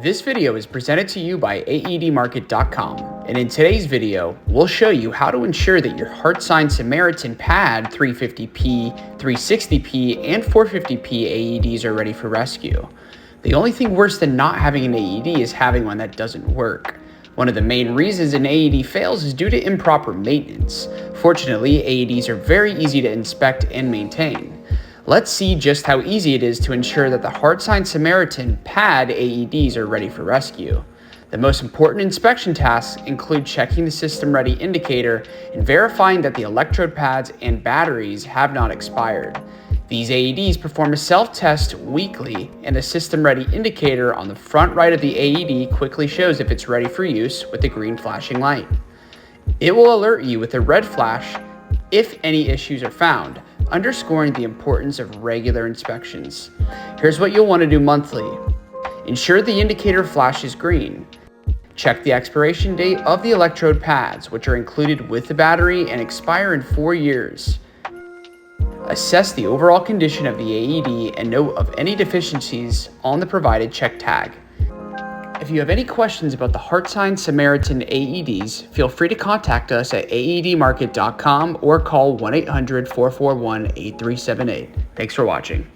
This video is presented to you by AEDmarket.com, and in today's video, we'll show you how to ensure that your HeartSine Samaritan PAD 350P, 360P, and 450P AEDs are ready for rescue. The only thing worse than not having an AED is having one that doesn't work. One of the main reasons an AED fails is due to improper maintenance. Fortunately, AEDs are very easy to inspect and maintain. Let's see just how easy it is to ensure that the HeartSine Samaritan PAD AEDs are ready for rescue. The most important inspection tasks include checking the system ready indicator and verifying that the electrode pads and batteries have not expired. These AEDs perform a self-test weekly, and the system ready indicator on the front right of the AED quickly shows if it's ready for use with the green flashing light. It will alert you with a red flash if any issues are found, underscoring the importance of regular inspections. Here's what you'll want to do monthly. Ensure the indicator flashes green. Check the expiration date of the electrode pads, which are included with the battery and expire in 4 years. Assess the overall condition of the AED and note of any deficiencies on the provided check tag. If you have any questions about the HeartSine Samaritan AEDs, feel free to contact us at aedmarket.com or call 1-800-441-8378. Thanks for watching.